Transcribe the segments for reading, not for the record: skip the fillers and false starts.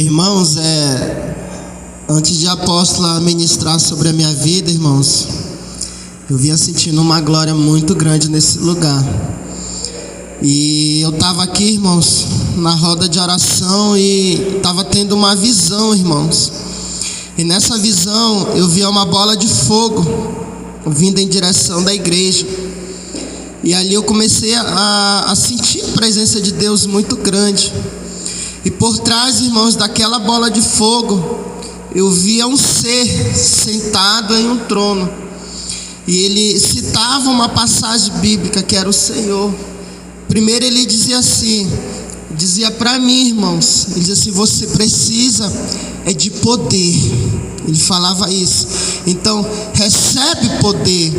Irmãos, antes de a apóstola ministrar sobre a minha vida, irmãos, eu vinha sentindo uma glória muito grande nesse lugar. E eu estava aqui, irmãos, na roda de oração e estava tendo uma visão, irmãos. E nessa visão eu via uma bola de fogo vindo em direção da igreja. E ali eu comecei a sentir a presença de Deus muito grande. E por trás, irmãos, daquela bola de fogo, eu via um ser sentado em um trono. E ele citava uma passagem bíblica que era o Senhor. Primeiro ele dizia assim, dizia para mim, irmãos, ele dizia assim: você precisa de poder. Ele falava isso. Então, recebe poder.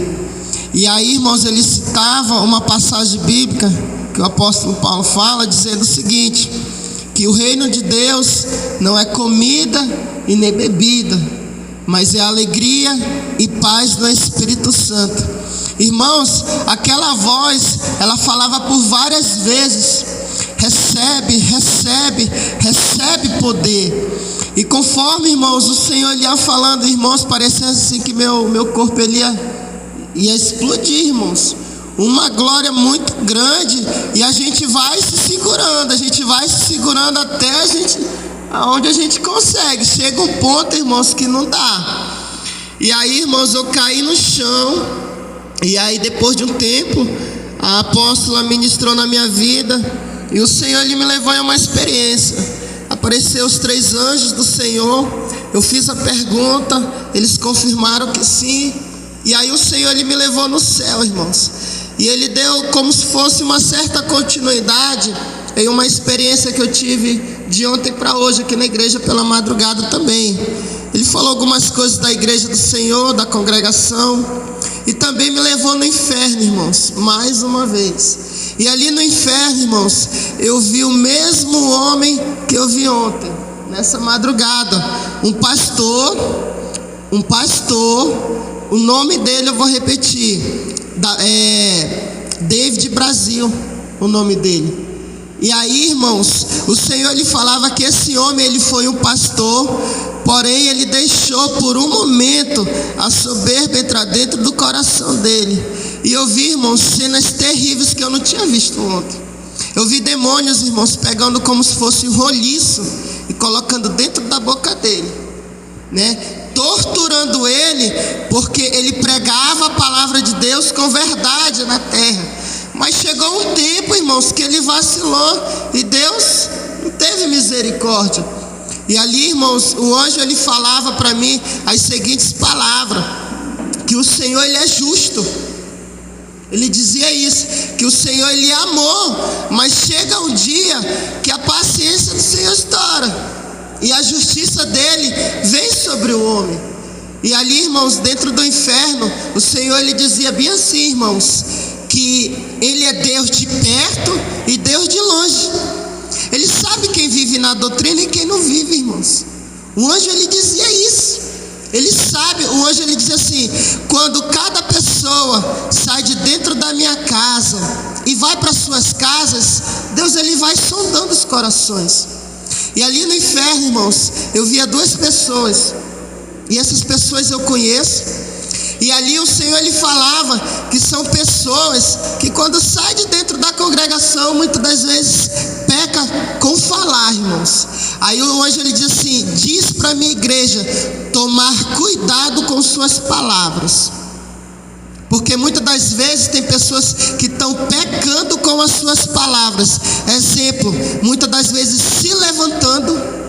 E aí, irmãos, ele citava uma passagem bíblica que o apóstolo Paulo fala, dizendo o seguinte: que o reino de Deus não é comida e nem bebida, mas é alegria e paz no Espírito Santo. Irmãos, aquela voz, ela falava por várias vezes: recebe, recebe, recebe poder. E conforme, irmãos, o Senhor ia falando, irmãos, parecia assim que meu corpo ele ia explodir, irmãos. Uma glória muito grande. E a gente vai se segurando até aonde a gente consegue. Chega um ponto, irmãos, que não dá. E aí, irmãos, eu caí no chão. E aí, depois de um tempo, a apóstola ministrou na minha vida. E o Senhor, ele me levou em uma experiência. Apareceu os 3 anjos do Senhor. Eu fiz a pergunta, eles confirmaram que sim. E aí o Senhor, ele me levou no céu, irmãos. E ele deu como se fosse uma certa continuidade em uma experiência que eu tive de ontem para hoje aqui na igreja pela madrugada também. Ele falou algumas coisas da igreja do Senhor, da congregação, e também me levou no inferno, irmãos, mais uma vez. E ali no inferno, irmãos, eu vi o mesmo homem que eu vi ontem, nessa madrugada. Um pastor, o nome dele eu vou repetir, David Brasil, o nome dele. E aí, irmãos, o Senhor, ele falava que esse homem, ele foi um pastor, porém ele deixou por um momento a soberba entrar dentro do coração dele. E eu vi, irmãos, cenas terríveis que eu não tinha visto ontem. Eu vi demônios, irmãos, pegando como se fosse um roliço e colocando dentro da boca dele, né? Torturando ele, porque ele pregava a palavra de Deus com verdade na terra. Mas chegou um tempo, irmãos, que ele vacilou e Deus não teve misericórdia. E ali, irmãos, o anjo, ele falava para mim as seguintes palavras: que o Senhor, ele é justo. Ele dizia isso, que o Senhor, ele amou, mas chega um dia que a paciência do Senhor estoura e a justiça dele vem sobre o homem. E ali, irmãos, dentro do inferno, o Senhor, ele dizia bem assim, irmãos, que ele é Deus de perto e Deus de longe. Ele sabe quem vive na doutrina e quem não vive, irmãos. O anjo, ele dizia isso. Ele sabe, o anjo, ele dizia assim: quando cada pessoa sai de dentro da minha casa e vai para suas casas, Deus, ele vai sondando os corações. E ali no inferno, irmãos, eu via 2 pessoas. E essas pessoas eu conheço. E ali o Senhor, ele falava que são pessoas que quando saem de dentro da congregação, muitas das vezes peca com falar, irmãos. Aí o anjo, ele diz assim: diz para a minha igreja tomar cuidado com suas palavras. Porque muitas das vezes tem pessoas que estão pecando com as suas palavras. Exemplo, muitas das vezes se levantando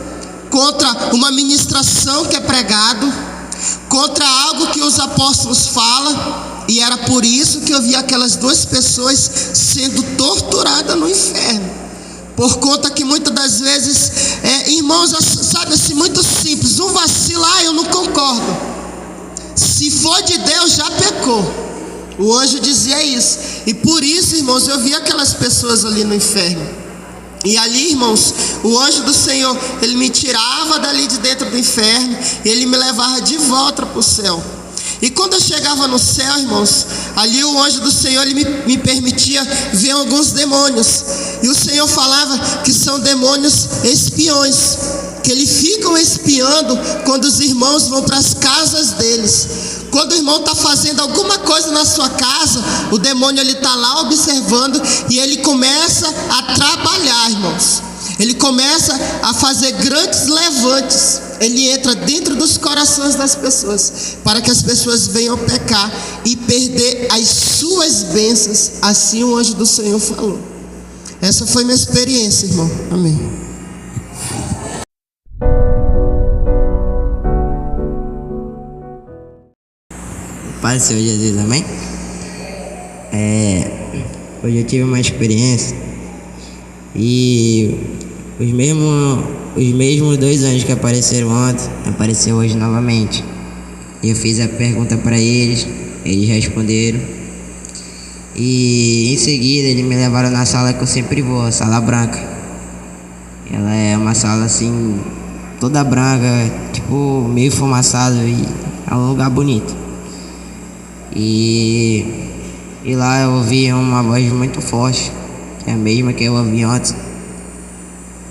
contra uma ministração que é pregado, contra algo que os apóstolos falam. E era por isso que eu vi aquelas 2 pessoas sendo torturadas no inferno. Por conta que muitas das vezes, irmãos, sabe assim, muito simples, um vacilar, eu não concordo. Se for de Deus, já pecou. O anjo dizia isso. E por isso, irmãos, eu vi aquelas pessoas ali no inferno. E ali, irmãos, o anjo do Senhor, ele me tirava dali de dentro do inferno e ele me levava de volta para o céu. E quando eu chegava no céu, irmãos, ali o anjo do Senhor, ele me permitia ver alguns demônios. E o Senhor falava que são demônios espiões. que eles ficam espiando quando os irmãos vão para as casas deles. Quando o irmão está fazendo alguma coisa na sua casa, o demônio ele está lá observando e ele começa a trabalhar, irmãos. Ele começa a fazer grandes levantes. Ele entra dentro dos corações das pessoas, para que as pessoas venham pecar e perder as suas bênçãos. Assim o anjo do Senhor falou. Essa foi minha experiência, irmão. Amém. Pai do Senhor Jesus, amém? Hoje eu tive uma experiência e os mesmos 2 anjos que apareceram ontem, apareceu hoje novamente. E eu fiz a pergunta para eles responderam. E em seguida eles me levaram na sala que eu sempre vou, a sala branca. Ela é uma sala assim, toda branca, tipo meio fumaçado, e é um lugar bonito. E lá eu ouvi uma voz muito forte, que é a mesma que eu ouvi ontem,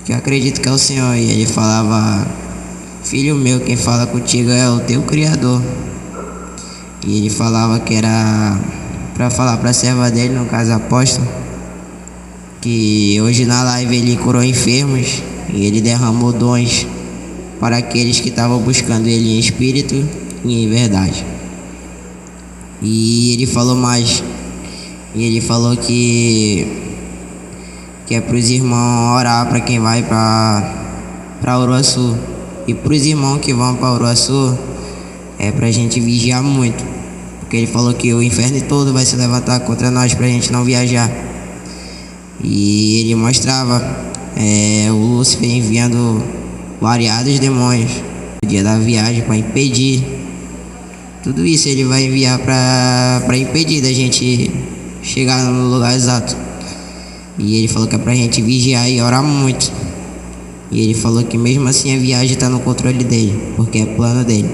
que eu acredito que é o Senhor. E ele falava: filho meu, quem fala contigo é o teu Criador. E ele falava que era para falar para a serva dele, no caso apóstolo, que hoje na live ele curou enfermos e ele derramou dons para aqueles que estavam buscando ele em espírito e em verdade. E ele falou mais. E ele falou que é para os irmãos orar para quem vai para Uruaçu. E para os irmãos que vão para Uruaçu, é para a gente vigiar muito. Porque ele falou que o inferno todo vai se levantar contra nós para a gente não viajar. E ele mostrava o Lúcifer enviando variados demônios no dia da viagem para impedir. Tudo isso ele vai enviar para impedir da gente chegar no lugar exato. E ele falou que é pra gente vigiar e orar muito. E ele falou que mesmo assim a viagem está no controle dele, porque é plano dele.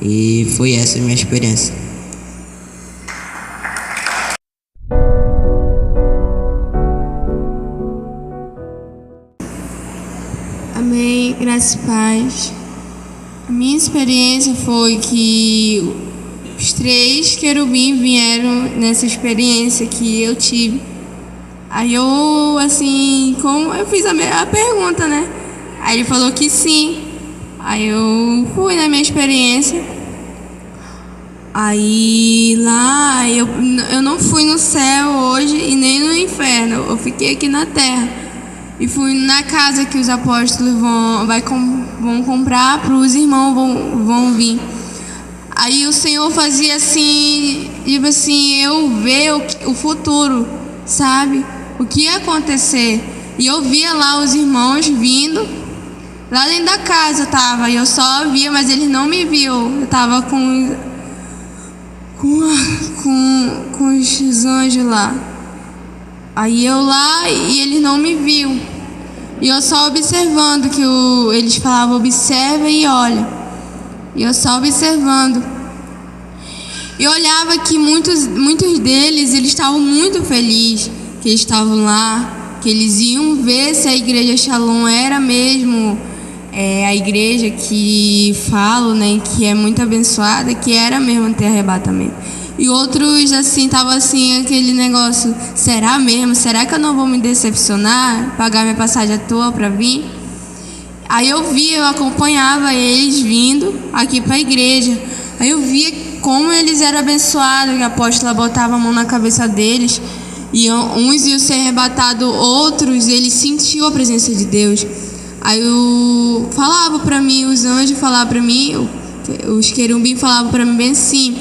E foi essa a minha experiência. Amém, graças e paz. A minha experiência foi que os 3 querubins vieram nessa experiência que eu tive. Aí eu, assim, como eu fiz a pergunta, né? Aí ele falou que sim. Aí eu fui na minha experiência. Aí lá, eu não fui no céu hoje e nem no inferno. Eu fiquei aqui na terra. E fui na casa que os apóstolos vão comprar para os irmãos vão vir. Aí o Senhor fazia assim, tipo assim, eu ver o futuro, sabe? O que ia acontecer. E eu via lá os irmãos vindo. Lá dentro da casa eu tava, e eu só via, mas eles não me viam. Eu tava com os anjos lá. Aí eu lá e eles não me viam. E eu só observando que eles falavam: observa e olha. E eu só observando. E olhava que muitos deles, eles estavam muito felizes que eles estavam lá, que eles iam ver se a igreja Shalom era mesmo a igreja que falo, né, que é muito abençoada, que era mesmo ter arrebatamento. E outros, assim, estavam assim, aquele negócio: será mesmo? Será que eu não vou me decepcionar? Pagar minha passagem à toa para vir? Aí eu acompanhava eles vindo aqui para a igreja. Aí eu via como eles eram abençoados, que a apóstola botava a mão na cabeça deles. E uns iam ser arrebatados, outros, eles sentiam a presença de Deus. Aí eu falava para mim, os anjos falavam para mim, os querubim falavam para mim bem assim: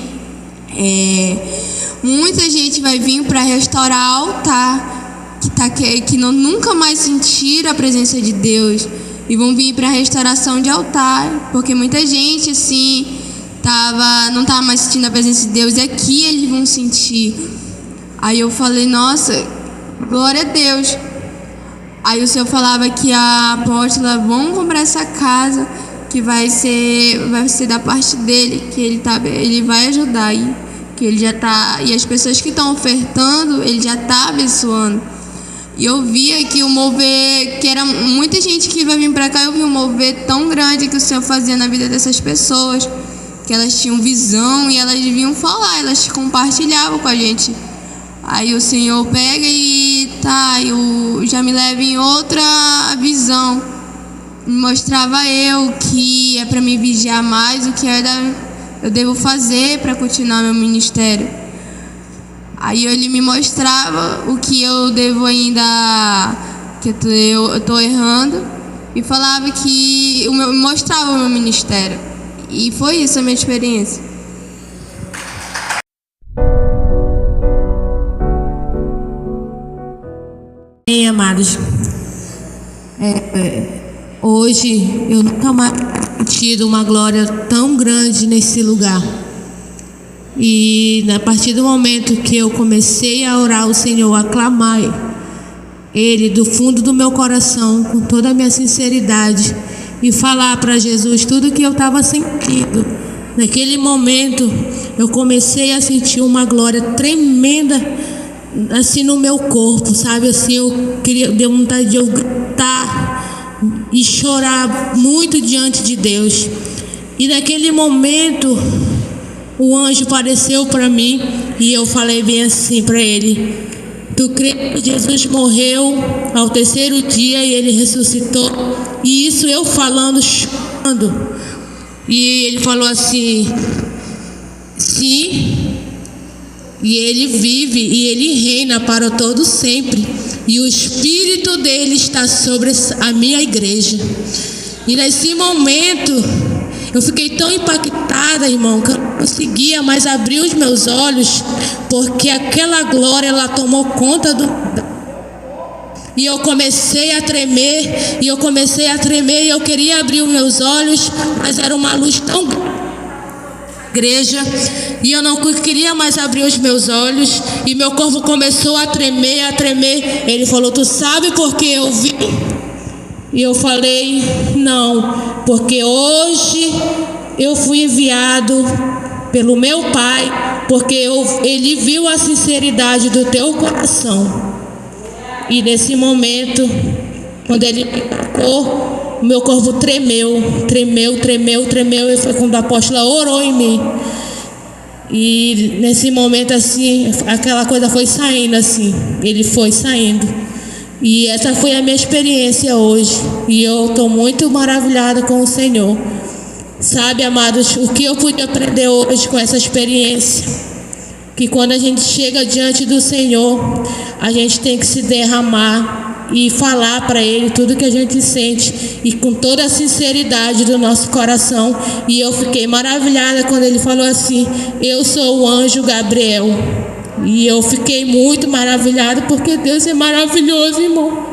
muita gente vai vir para restaurar o altar, que nunca mais sentiram a presença de Deus, e vão vir para restauração de altar, porque muita gente assim não estava mais sentindo a presença de Deus, e aqui eles vão sentir. Aí eu falei: nossa, glória a Deus. Aí o Senhor falava que a apóstola: vamos comprar essa casa, que vai ser da parte dele, que ele vai ajudar, e que ele já tá, e as pessoas que estão ofertando, ele já está abençoando. E eu via que o mover, que era muita gente que vai vir para cá, eu vi um mover tão grande que o Senhor fazia na vida dessas pessoas, que elas tinham visão e elas vinham falar, elas compartilhavam com a gente. Aí o Senhor pega e eu já me leva em outra visão. Me mostrava eu que é para me vigiar mais, o que eu devo fazer para continuar meu ministério. Aí ele me mostrava o que eu devo ainda, que eu estou errando, e falava que mostrava o meu ministério. E foi isso a minha experiência. Bem, amados, hoje eu nunca mais tive tido uma glória tão grande nesse lugar. E a partir do momento que eu comecei a orar ao Senhor, a clamar Ele do fundo do meu coração, com toda a minha sinceridade, e falar para Jesus tudo que eu estava sentindo, naquele momento eu comecei a sentir uma glória tremenda assim no meu corpo, sabe? Assim, deu vontade de eu gritar e chorar muito diante de Deus. E naquele momento o anjo apareceu para mim e eu falei bem assim para ele: tu crê que Jesus morreu ao terceiro dia e ele ressuscitou? E isso eu falando, chorando. E ele falou assim: sim, e ele vive e ele reina para todo sempre, e o Espírito dele está sobre a minha igreja. E nesse momento eu fiquei tão impactada, irmão, que eu não conseguia mais abrir os meus olhos, porque aquela glória, ela tomou conta e eu comecei a tremer, e eu queria abrir os meus olhos, mas era uma luz tão grande igreja, e eu não queria mais abrir os meus olhos, e meu corpo começou a tremer, Ele falou: tu sabe por que eu vim? E eu falei: não, porque hoje eu fui enviado pelo meu Pai, porque Ele viu a sinceridade do teu coração. E nesse momento, quando Ele me tocou, o meu corpo tremeu, e foi quando a apóstola orou em mim. E nesse momento assim, aquela coisa foi saindo assim, ele foi saindo. E essa foi a minha experiência hoje. E eu estou muito maravilhada com o Senhor. Sabe, amados, o que eu pude aprender hoje com essa experiência? Que quando a gente chega diante do Senhor, a gente tem que se derramar e falar para Ele tudo que a gente sente, e com toda a sinceridade do nosso coração. E eu fiquei maravilhada quando Ele falou assim: eu sou o anjo Gabriel. E eu fiquei muito maravilhada, porque Deus é maravilhoso, irmão.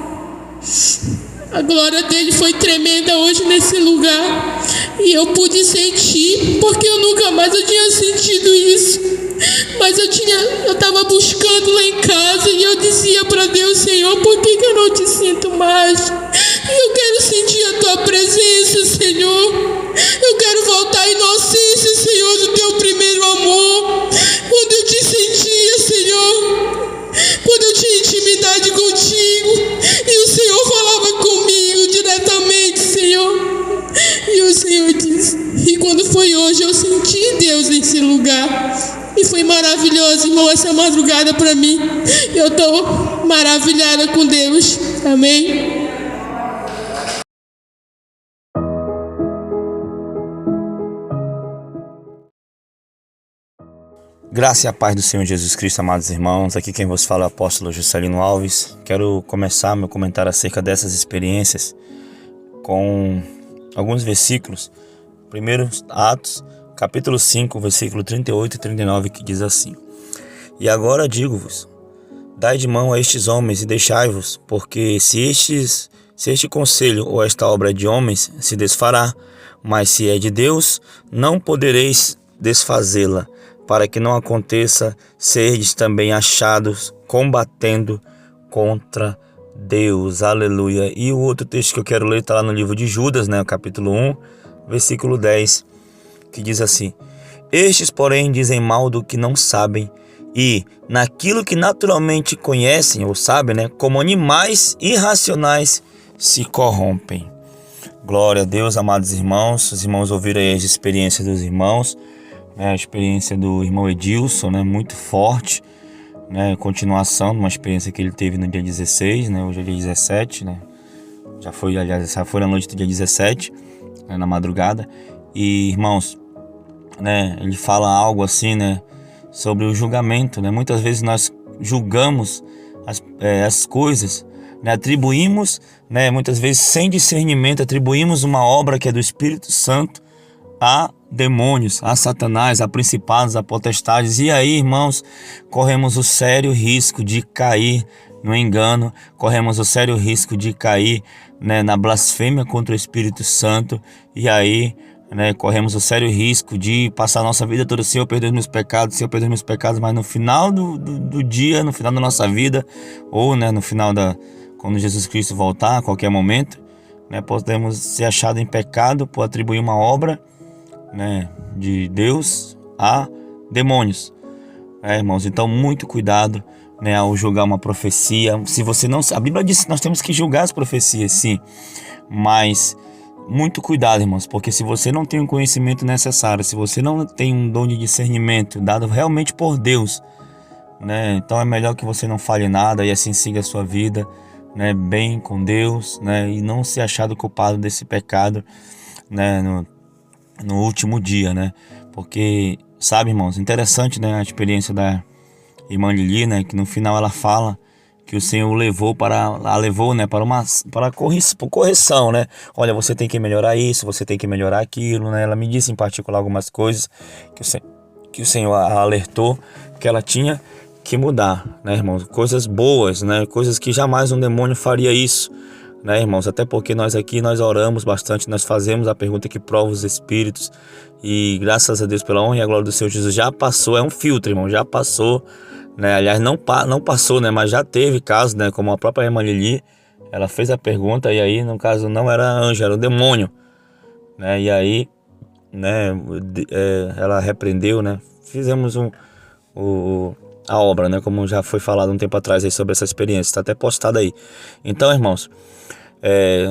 A glória dele foi tremenda hoje nesse lugar, e eu pude sentir, porque eu nunca mais tinha sentido isso. Mas eu estava buscando lá em casa, e eu dizia para Deus: Senhor, por que eu não te sinto mais? Eu quero sentir a tua presença, Senhor. Eu quero voltar à inocência, Senhor, do teu primeiro amor, quando eu te sentia, Senhor, quando eu tinha intimidade contigo, e o Senhor falava comigo diretamente, Senhor. E o Senhor disse, e quando foi hoje, eu senti Deus nesse lugar, e foi maravilhoso, irmão, essa madrugada para mim. Eu estou maravilhada com Deus. Amém. Graça e a paz do Senhor Jesus Cristo, amados irmãos. Aqui quem vos fala é o apóstolo Juscelino Alves. Quero começar meu comentário acerca dessas experiências com alguns versículos. Primeiro, Atos, capítulo 5, versículo 38 e 39, que diz assim: e agora digo-vos, dai de mão a estes homens e deixai-vos, porque se este conselho ou esta obra é de homens, se desfará, mas se é de Deus, não podereis desfazê-la, para que não aconteça serdes também achados combatendo contra Deus. Aleluia. E o outro texto que eu quero ler está lá no livro de Judas, o capítulo 1, versículo 10, que diz assim: estes, porém, dizem mal do que não sabem, e naquilo que naturalmente conhecem ou sabem, né, como animais irracionais se corrompem. Glória a Deus, amados irmãos. Os irmãos ouviram aí as experiências dos irmãos, né, a experiência do irmão Edilson, né, muito forte, né, continuação de uma experiência que ele teve no dia 16, né, hoje é dia 17, né, já foi na noite do dia 17, né, na madrugada. E, irmãos, né, ele fala algo assim, né, sobre o julgamento, né, muitas vezes nós julgamos as coisas, né, atribuímos, né, muitas vezes sem discernimento, atribuímos uma obra que é do Espírito Santo a demônios, a Satanás, a principados, a potestades. E aí, irmãos, corremos o sério risco de cair no engano, corremos o sério risco de cair, né, na blasfêmia contra o Espírito Santo. E aí, né, corremos o sério risco de passar a nossa vida toda: Senhor, perdoa os meus pecados, Senhor, perdoa os meus pecados. Mas no final do dia, no final da nossa vida, ou, né, no final quando Jesus Cristo voltar, a qualquer momento, né, podemos ser achados em pecado por atribuir uma obra, né, de Deus a demônios. Irmãos, então muito cuidado, né, ao julgar uma profecia. Se você não, a Bíblia diz que nós temos que julgar as profecias, sim, mas muito cuidado, irmãos, porque se você não tem o conhecimento necessário, se você não tem um dom de discernimento dado realmente por Deus, né, então é melhor que você não fale nada e assim siga a sua vida, né, bem com Deus, né, e não ser achado culpado desse pecado, né, no último dia, né? Porque, sabe, irmãos, interessante, né, a experiência da irmã Lili, né, que no final ela fala que o Senhor levou para correção, né? Olha, você tem que melhorar isso, você tem que melhorar aquilo, né? Ela me disse em particular algumas coisas que o Senhor a alertou que ela tinha que mudar, né, irmãos? Coisas boas, né? Coisas que jamais um demônio faria isso, né, irmãos? Até porque nós oramos bastante, nós fazemos a pergunta que prova os espíritos, e graças a Deus, pela honra e a glória do Senhor Jesus, já passou, é um filtro, irmão, já passou, né? Aliás, não passou, né, mas já teve casos, né, como a própria irmã Lili, ela fez a pergunta e aí, no caso, não era anjo, era o demônio, né? E aí, né, ela repreendeu, né? Fizemos a obra, né, como já foi falado um tempo atrás aí sobre essa experiência, está até postado aí. Então, irmãos,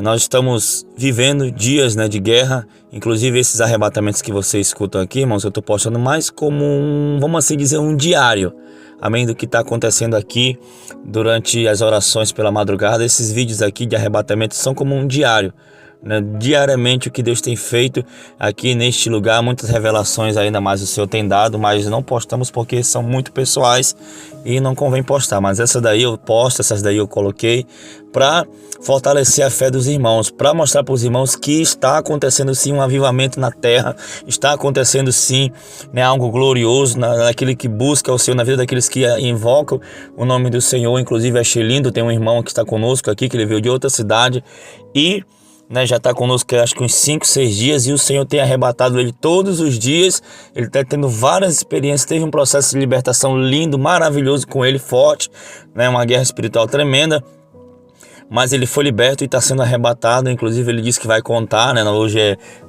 nós estamos vivendo dias, né, de guerra. Inclusive esses arrebatamentos que vocês escutam aqui, irmãos, eu estou postando mais como vamos assim dizer, um diário, amém, do que está acontecendo aqui durante as orações pela madrugada. Esses vídeos aqui de arrebatamento são como um diário, né, diariamente o que Deus tem feito aqui neste lugar. Muitas revelações ainda mais o Senhor tem dado, mas não postamos porque são muito pessoais e não convém postar. Mas essa daí eu posto, essas daí eu coloquei para fortalecer a fé dos irmãos, para mostrar para os irmãos que está acontecendo sim um avivamento na terra, está acontecendo sim, né, algo glorioso naquele que busca o Senhor, na vida daqueles que invocam o nome do Senhor. Inclusive achei lindo, tem um irmão que está conosco aqui, que ele veio de outra cidade e, né, já está conosco acho que uns 5, 6 dias, e o Senhor tem arrebatado ele todos os dias. Ele está tendo várias experiências, teve um processo de libertação lindo, maravilhoso com ele, forte, né, uma guerra espiritual tremenda, mas ele foi liberto e está sendo arrebatado. Inclusive ele disse que vai contar, né, hoje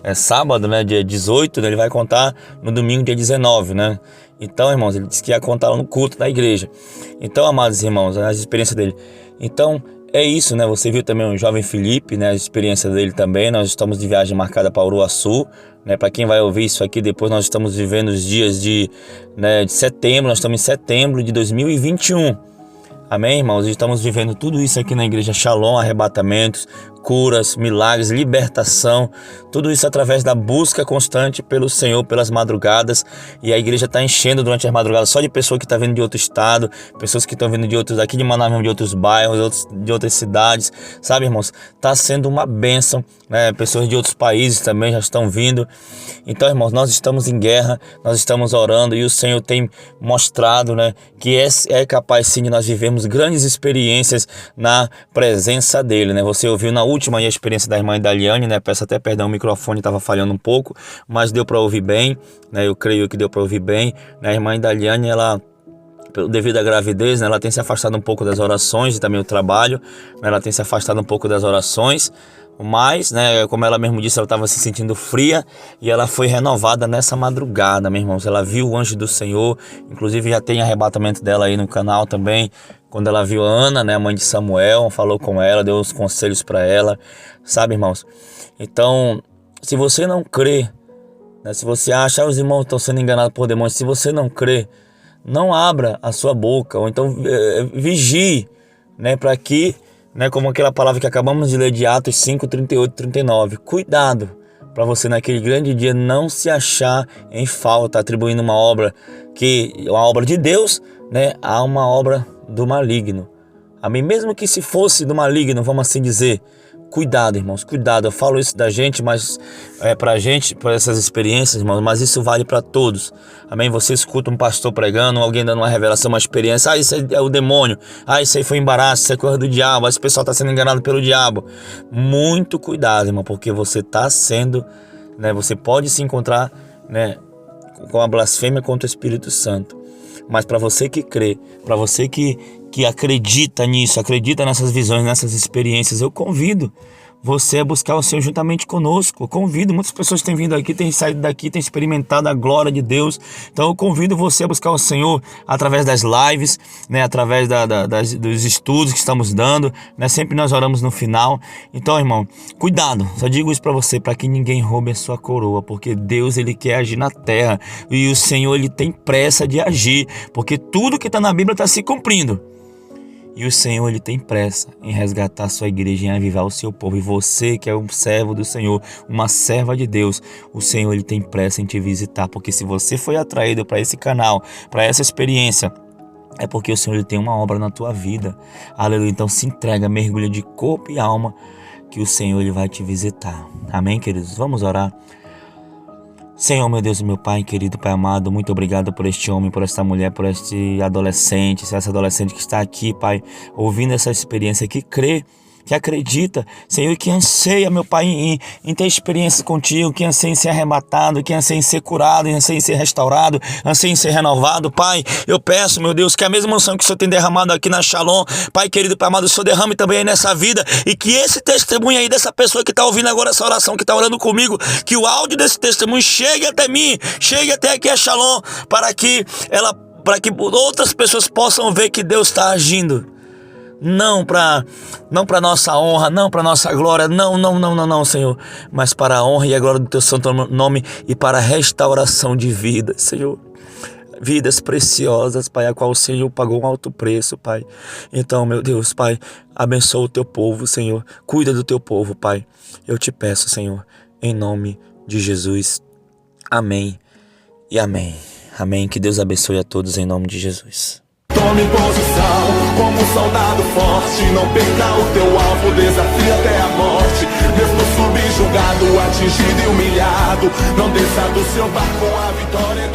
é sábado, né, dia 18, né, ele vai contar no domingo, dia 19, né. Então, irmãos, ele disse que ia contar lá no culto da igreja. Então, amados irmãos, as experiências dele. Então, é isso, né? Você viu também o jovem Felipe, né? A experiência dele também. Nós estamos de viagem marcada para Uruaçu, né? Para quem vai ouvir isso aqui depois, nós estamos vivendo os dias de setembro. Nós estamos em setembro de 2021. Amém, irmãos? Estamos vivendo tudo isso aqui na igreja Shalom, arrebatamentos, curas, milagres, libertação, tudo isso através da busca constante pelo Senhor, pelas madrugadas. E a igreja está enchendo durante as madrugadas só de pessoas que estão vindo de outro estado, pessoas que estão vindo de outros, aqui de Manaus, de outros bairros, de outras cidades, sabe, irmãos? Está sendo uma bênção, né? Pessoas de outros países também já estão vindo. Então, irmãos, nós estamos em guerra, nós estamos orando, e o Senhor tem mostrado, né, que é capaz sim de nós vivermos grandes experiências na presença dele, né? Você ouviu na última aí a experiência da irmã Daliane, né? Peço até perdão, o microfone estava falhando um pouco, mas deu para ouvir bem, né? Eu creio que deu para ouvir bem, né? A irmã Daliane, ela devido à gravidez, né, ela tem se afastado um pouco das orações e também o trabalho, né, ela tem se afastado um pouco das orações, mas, né, como ela mesmo disse, ela estava se sentindo fria e ela foi renovada nessa madrugada, meus irmãos. Ela viu o anjo do Senhor, inclusive já tem arrebatamento dela aí no canal também, quando ela viu a Ana, né, a mãe de Samuel, falou com ela, deu uns conselhos para ela, sabe, irmãos? Então, se você não crê, né, se você acha que os irmãos estão sendo enganados por demônios, se você não crê, não abra a sua boca, ou então vigie, né, para que, né, como aquela palavra que acabamos de ler de Atos 5, 38 e 39. Cuidado para você naquele grande dia não se achar em falta, atribuindo uma obra de Deus, né, a uma obra do maligno. Amém? Mesmo que se fosse do maligno, vamos assim dizer. Cuidado, irmãos, cuidado. Eu falo isso da gente, mas pra gente, por essas experiências, irmãos, mas isso vale para todos. Amém? Você escuta um pastor pregando, alguém dando uma revelação, uma experiência. Isso aí é o demônio. Isso aí foi embaraço, isso é coisa do diabo. Esse pessoal está sendo enganado pelo diabo. Muito cuidado, irmão, porque você está sendo, né? Você pode se encontrar, né, com a blasfêmia contra o Espírito Santo. Mas para você que crê, para você que acredita nisso, acredita nessas visões, nessas experiências, eu convido você a buscar o Senhor juntamente conosco. Eu convido, muitas pessoas têm vindo aqui, têm saído daqui, têm experimentado a glória de Deus. Então eu convido você a buscar o Senhor através das lives, né, através dos estudos que estamos dando, né, sempre nós oramos no final. Então, irmão, cuidado, só digo isso para você, para que ninguém roube a sua coroa, porque Deus, ele quer agir na terra e o Senhor, ele tem pressa de agir, porque tudo que está na Bíblia está se cumprindo. E o Senhor, ele tem pressa em resgatar a sua igreja, em avivar o seu povo. E você que é um servo do Senhor, uma serva de Deus, o Senhor, ele tem pressa em te visitar. Porque se você foi atraído para esse canal, para essa experiência, é porque o Senhor, ele tem uma obra na tua vida. Aleluia. Então se entrega, mergulha de corpo e alma, que o Senhor, ele vai te visitar. Amém, queridos? Vamos orar. Senhor, meu Deus e meu Pai, querido Pai amado, muito obrigado por este homem, por esta mulher, por este adolescente, essa adolescente que está aqui, Pai, ouvindo essa experiência, que crê, que acredita, Senhor, e que anseia, meu Pai, em ter experiência contigo, que anseia em ser arrebatado, que anseia em ser curado, anseia em ser restaurado, anseia em ser renovado. Pai, eu peço, meu Deus, que a mesma unção que o Senhor tem derramado aqui na Shalom, Pai querido, Pai amado, o Senhor derrame também aí nessa vida, e que esse testemunho aí dessa pessoa que está ouvindo agora essa oração, que está orando comigo, que o áudio desse testemunho chegue até mim, chegue até aqui a Shalom, para que outras pessoas possam ver que Deus está agindo. Não para nossa honra, não para nossa glória, não, Senhor, mas para a honra e a glória do Teu santo nome e para a restauração de vidas, Senhor. Vidas preciosas, Pai, a qual o Senhor pagou um alto preço, Pai. Então, meu Deus, Pai, abençoa o Teu povo, Senhor. Cuida do Teu povo, Pai. Eu te peço, Senhor, em nome de Jesus. Amém e amém. Amém. Que Deus abençoe a todos em nome de Jesus. Tome posição como um soldado forte. Não perca o teu alvo, desafia até a morte. Mesmo subjugado, atingido e humilhado, não desça do seu barco, a vitória é